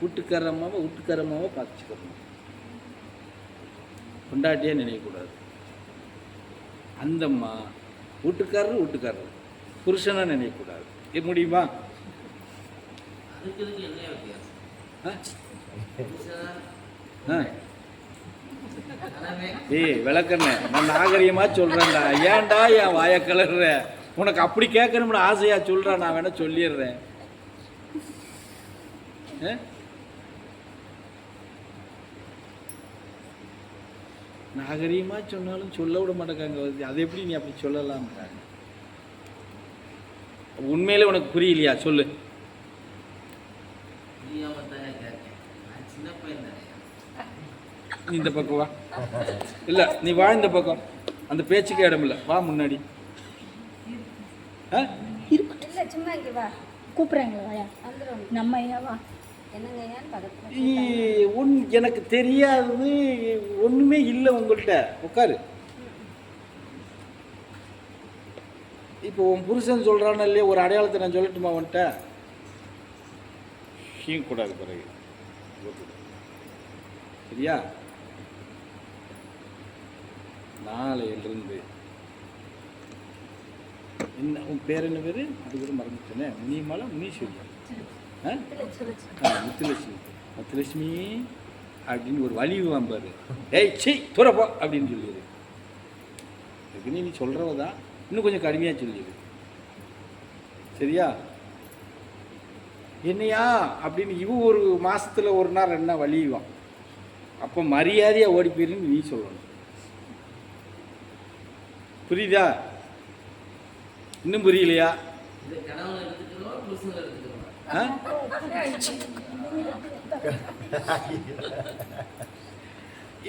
வீட்டுக்காரம்மாவை பார்த்துக்கணும். பொண்டாட்டியே நினைக்கக்கூடாது. அந்தம்மா வீட்டுக்காரர் புருஷனாக நினைக்கக்கூடாது. இது முடியுமா? விளக்கண்ண, நான் நாகரிகமாக சொல்கிறேன்டா. ஏன்டா என் வாயை கலர்ற? உனக்கு அப்படி கேட்கணும்னு ஆசையாக சொல்கிறேன். நான் வேணா சொல்லிடுறேன். நாகரிகமாக சொன்னாலும் சொல்ல விட மாட்டேங்காங்க. அது எப்படி நீ அப்படி சொல்லலாம்? உண்மையிலே உனக்கு புரியலையா? சொல்லு. நீ இந்த பக்கம் வா. இல்லை, நீ வா இந்த பக்கம். அந்த பேச்சுக்கு இடம் இல்லை. வா முன்னாடி. எனக்கு தெரியாது, ஒண்ணுமே இல்லை உங்கள்கிட்ட. உட்காரு. இப்போ உன் புருஷன் சொல்றான்னு இல்லையா, ஒரு அடையாளத்தை நான் சொல்லட்டுமா? வந்துட்ட கூடாது பிறகு, சரியா? நாளையிலிருந்து என்ன உன் பேர்? என்ன பேர்? அது கூட மறந்துட்டேனே. முனியமாலா முனீஸ்வரி? முத்துலட்சுமி அப்படின்னு ஒரு வழி வாம்பாரு. ஏய் சி துறப்போ அப்படின்னு சொல்லிடு. இதுக்கு நீ சொல்கிறவதான் இன்னும் கொஞ்சம் கடுமையாக சொல்லிடு, சரியா? என்னையா அப்படின்னு இவன் ஒரு மாதத்தில் ஒரு நாள் 2 நாள் வலியுவான். அப்போ மரியாதையாக ஓடி போயிருன்னு நீ சொல்லணும். புரியுதா? இன்னும் புரியலையா?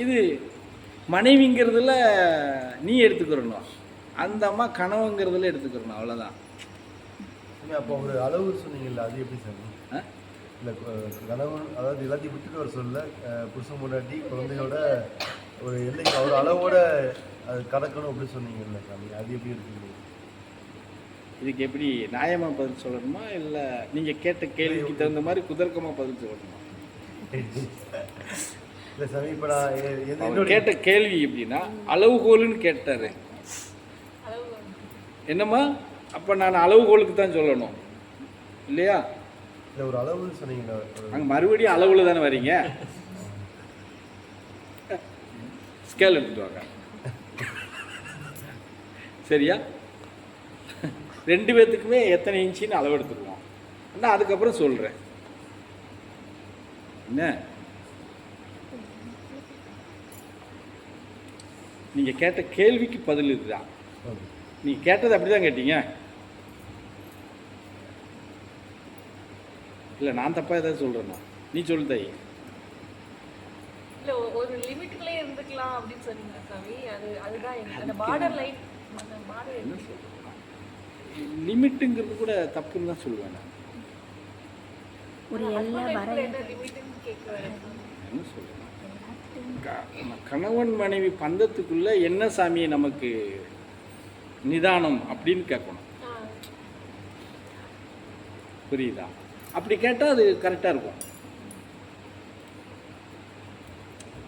இது மனைவிங்கிறதுல நீ எடுத்துக்கிறணும், அந்த அம்மா கனவுங்கிறதுல எடுத்துக்கிறணும். அவ்வளோதான். அப்போ ஒரு அளவு சொன்னீங்கல்ல, அது எப்படி சார்? இல்லை, கணவன் அதாவது எல்லாத்தையும் விட்டுட்டு வர சொல்ல, புருஷன் முன்னாடி குழந்தையோட ஒரு எல்லைக்கு ஒரு அளவோட அது கடக்கணும் அப்படி சொன்னீங்கல்ல சாமி, அது எப்படி இருக்குங்க? இதுக்கு எப்படி நியாயமாக பதில் சொல்லணுமா, இல்லை நீங்கள் கேட்ட கேள்விக்கு தகுந்த மாதிரி குதர்க்கமாக பதில் சொல்லணுமா? இல்லை சாமி, இப்போ நான் கேட்ட கேள்வி எப்படின்னா அளவுகோலுன்னு கேட்டார். என்னம்மா? அப்போ நான் அளவுகோலுக்கு தான் சொல்லணும் இல்லையா? இல்லை, ஒரு அளவுன்னு சொன்னீங்கன்னா அங்கே மறுபடியும் அளவில் தானே வரீங்க. ஸ்கேல் எடுத்துட்டு வாங்க, சரியா? 2 பேர்த்துக்குமே எத்தனை இன்ச்சின்னு அளவு எடுத்துக்குவோம். நான் அதுக்கப்புறம் சொல்கிறேன். என்ன நீங்கள் கேட்ட கேள்விக்கு பதில் இதுதான். நீங்கள் கேட்டது அப்படி தான் கேட்டீங்க. இல்லை, நான் தப்பாக ஏதாவது சொல்கிறேன்னா நீ சொல்லு தாயி. இல்லை, ஒரு லிமிட்டுக்குள்ளே இருந்துக்கலாம் அப்படின்னு சொன்னீங்க சாமி. அதுதான் அந்த பார்டர் லைன். என்ன சொல்கிறேன், லிமிட்டுங்கிறது கூட தப்புன்னு தான் சொல்லுவேன் நான். என்ன சொல்கிறேன், கணவன் மனைவி பந்தத்துக்குள்ளே என்ன சாமியை நமக்கு நிதானம் அப்படின்னு கேட்கணும். புரியுதா? அப்படி கேட்டால் அது கரெக்டாக இருக்கும்.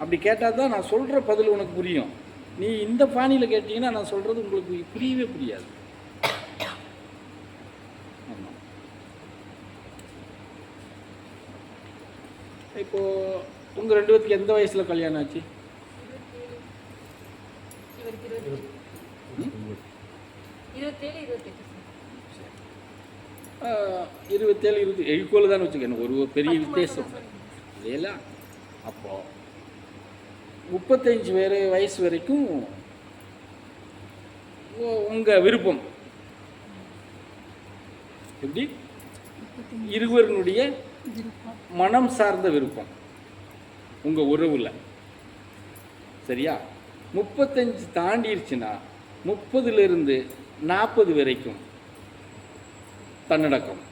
அப்படி கேட்டால் தான் நான் சொல்கிற பதில் உனக்கு புரியும். நீ இந்த பாணியில் கேட்டீங்கன்னா நான் சொல்கிறது உங்களுக்கு புரியவே புரியாது. ஆமாம். இப்போது உங்கள் 2 பேருக்கு எந்த வயசில் கல்யாணம் ஆச்சு? 27, 28 தான் வச்சுக்கணும். ஒரு பெரிய வித்தியாசம் இல்லையா? அப்போது 35 வயசு வரைக்கும் உங்கள் விருப்பம் எப்படி? இருவருடைய மனம் சார்ந்த விருப்பம் உங்கள் உறவில், சரியா? 35 தாண்டிடுச்சுன்னா 30லிருந்து 40 வரைக்கும் தன்னடக்கம்.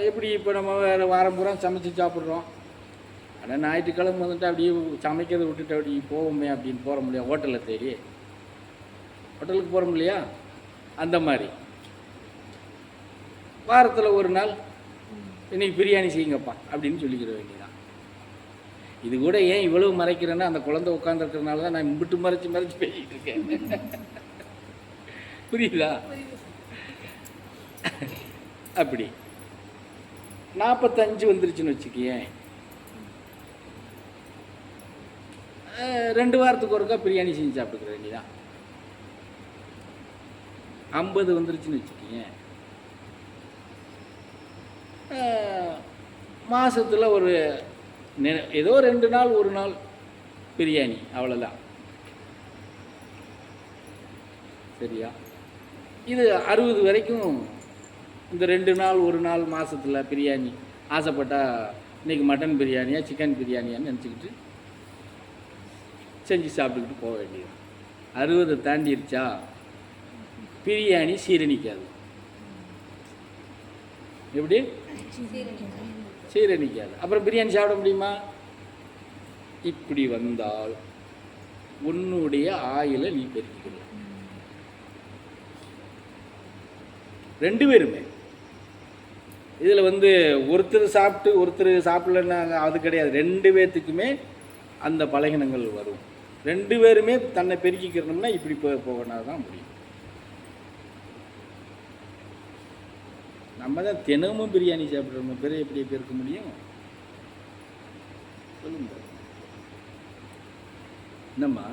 எப்படி இப்போ நம்ம வேறு வாரம் பூரா சமைச்சு சாப்பிட்றோம். ஆனால் ஞாயிற்றுக்கிழமை வந்துட்டு அப்படியே சமைக்கிறத விட்டுட்டு அப்படி போவோமே அப்படின்னு போகிற முடியாது. ஹோட்டலில் தேடி ஹோட்டலுக்கு போகிறோம் இல்லையா? அந்த மாதிரி வாரத்தில் ஒரு நாள் இன்னைக்கு பிரியாணி செய்யுங்கப்பா அப்படின்னு சொல்லிக்கிற வேண்டியதான். இது கூட ஏன் இவ்வளவு மறைக்கிறேன்னா, அந்த குழந்தை உட்காந்துருக்கிறதுனால தான் நான் இம்பிட்டு மறைச்சு பேசிக்கிட்டு இருக்கேன். புரியுதா? அப்படி 45 வந்துருச்சுன்னு வச்சுக்கியேன், 2 வாரத்துக்கு ஒருக்கா பிரியாணி செஞ்சு சாப்பிட்டுக்கிற வேண்டியதான். 50 வந்துருச்சுன்னு வச்சுக்கியேன், மாதத்தில் ஒரு ஏதோ 2 நாள் 1 நாள் பிரியாணி, அவ்வளோதான். சரியா? இது 60 வரைக்கும் இந்த 2 நாள் 1 நாள் மாதத்தில் பிரியாணி ஆசைப்பட்டால் இன்றைக்கி மட்டன் பிரியாணியா சிக்கன் பிரியாணியான்னு நினச்சிக்கிட்டு செஞ்சு சாப்பிட்டுக்கிட்டு போக வேண்டியது. 60 தாண்டிடுச்சா பிரியாணி சீரணிக்காது. எப்படி சீரணிக்காது? அப்புறம் பிரியாணி சாப்பிட முடியுமா? இப்படி வந்தால் உன்னுடைய ஆயிலை நீ பெருக்கிக்கலாம். 2 பேருமே இதில் ஒருத்தர் சாப்பிட்டு ஒருத்தர் சாப்பிடலன்னா அது கிடையாது. 2 பேர்த்துக்குமே அந்த பலகீனங்கள் வரும். 2 பேருமே தன்னை பெருக்கிக்கிறோம்னா இப்படி போகனா தான் முடியும். நம்ம தான் தினமும் பிரியாணி சாப்பிட்றோம், பேர் எப்படி இருக்க முடியும் சொல்லுங்க. என்னம்மா